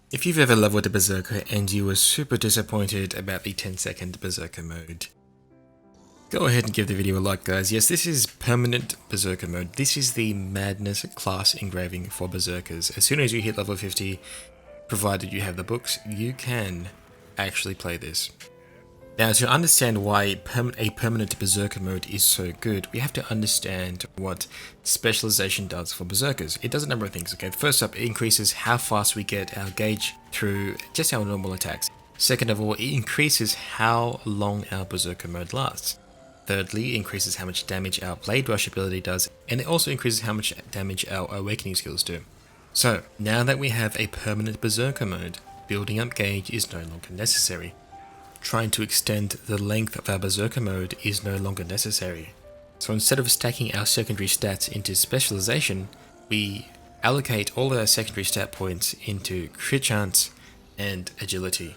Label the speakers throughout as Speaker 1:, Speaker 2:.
Speaker 1: If you've ever leveled a Berserker and you were super disappointed about the 10-second Berserker mode, go ahead and give the video a like, guys. Yes, this is permanent Berserker mode. This is the Madness class engraving for Berserkers. As soon as you hit level 50, provided you have the books, you can actually play this. Now, to understand why a permanent Berserker mode is so good, we have to understand what specialization does for Berserkers. It does a number of things, okay? First up, it increases how fast we get our gauge through just our normal attacks. Second of all, it increases how long our Berserker mode lasts. Thirdly, it increases how much damage our Blade Rush ability does, and it also increases how much damage our Awakening skills do. So, now that we have a permanent Berserker mode, building up gauge is no longer necessary. Trying to extend the length of our Berserker mode is no longer necessary. So instead of stacking our secondary stats into specialization, we allocate all of our secondary stat points into crit chance and agility.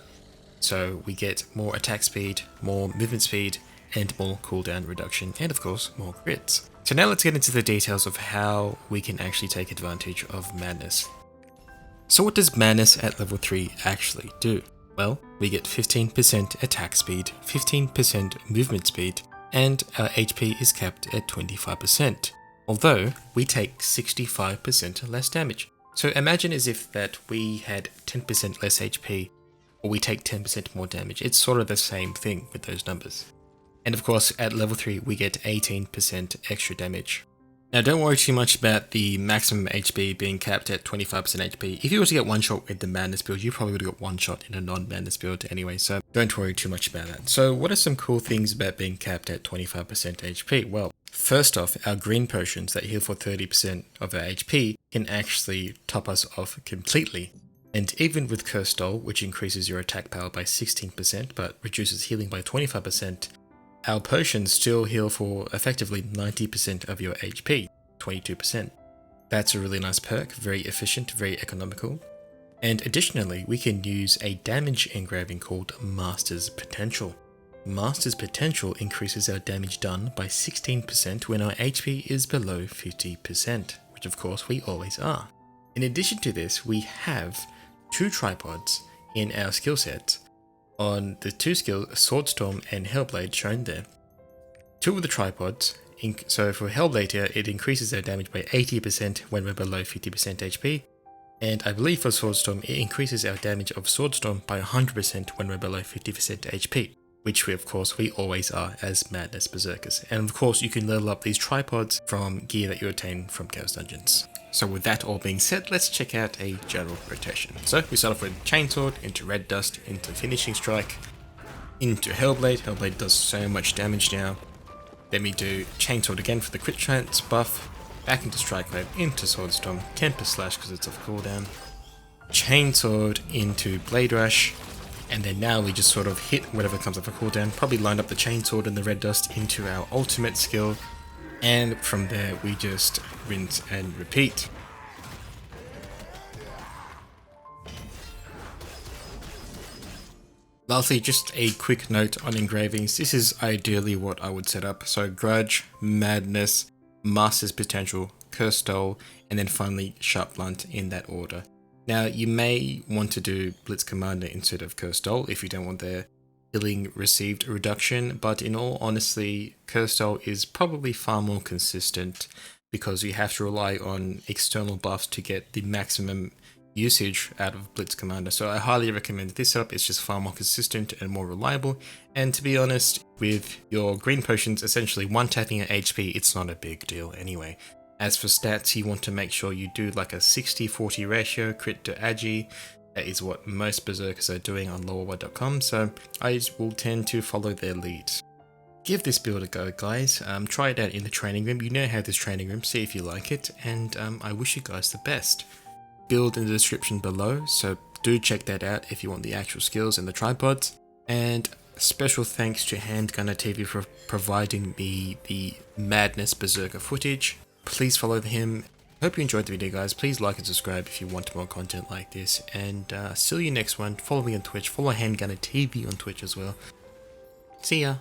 Speaker 1: So we get more attack speed, more movement speed, and more cooldown reduction, and of course more crits. So now let's get into the details of how we can actually take advantage of Madness. So what does Madness at level 3 actually do? Well, we get 15% attack speed, 15% movement speed, and our HP is capped at 25%, although we take 65% less damage. So imagine as if that we had 10% less HP, or we take 10% more damage. It's sort of the same thing with those numbers. And of course, at level 3, we get 18% extra damage. Now, don't worry too much about the maximum HP being capped at 25% HP. If you were to get one shot with the Madness build, you probably would have got one shot in a non-Madness build anyway, so don't worry too much about that. So what are some cool things about being capped at 25% HP? Well, first off, our green potions that heal for 30% of our HP can actually top us off completely. And even with Curse Stole, which increases your attack power by 16% but reduces healing by 25%, our potions still heal for effectively 90% of your HP, 22%. That's a really nice perk, very efficient, very economical. And additionally, we can use a damage engraving called Master's Potential. Master's Potential increases our damage done by 16% when our HP is below 50%, which of course we always are. In addition to this, we have 2 tripods in our skill sets. On the 2 skills, Swordstorm and Hellblade shown there. 2 of the tripods, so for Hellblade here, it increases our damage by 80% when we're below 50% HP, and I believe for Swordstorm, it increases our damage of Swordstorm by 100% when we're below 50% HP, which we always are as Madness Berserkers. And of course, you can level up these tripods from gear that you attain from Chaos Dungeons. So with that all being said, let's check out a general rotation. So we start off with Chainsword, into Red Dust, into Finishing Strike, into Hellblade. Hellblade does so much damage now. Then we do Chainsword again for the crit chance buff, back into Strike Wave, into Swordstorm, Tempest Slash because it's off cooldown, Chainsword into Blade Rush, and then now we just sort of hit whatever comes off a cooldown, probably line up the Chainsword and the Red Dust into our ultimate skill, and from there we just rinse and repeat. Lastly, just a quick note on engravings. This is ideally what I would set up. So Grudge, Madness, Master's Potential, Curse Stole, and then finally Sharp Blunt in that order. Now you may want to do Blitz Commander instead of Curse Stole if you don't want the healing received reduction, but in all honesty, Curse Stole is probably far more consistent because you have to rely on external buffs to get the maximum usage out of Blitz Commander. So I highly recommend this setup. It's just far more consistent and more reliable, and to be honest, with your green potions essentially one tapping at HP, it's not a big deal anyway. As for stats, you want to make sure you do like a 60-40 ratio crit to agi. That is what most Berserkers are doing on lowerwide.com, so I will tend to follow their leads. Give this build a go, guys. Try it out in the training room. You know how this training room, see if you like it, and I wish you guys the best. Build in the description below, so do check that out if you want the actual skills and the tripods. And special thanks to Handgunner TV for providing me the Madness Berserker footage. Please follow him. Hope you enjoyed the video, guys. Please like and subscribe if you want more content like this, and see you next one. Follow me on Twitch, follow Handgunner TV on Twitch as well. See ya.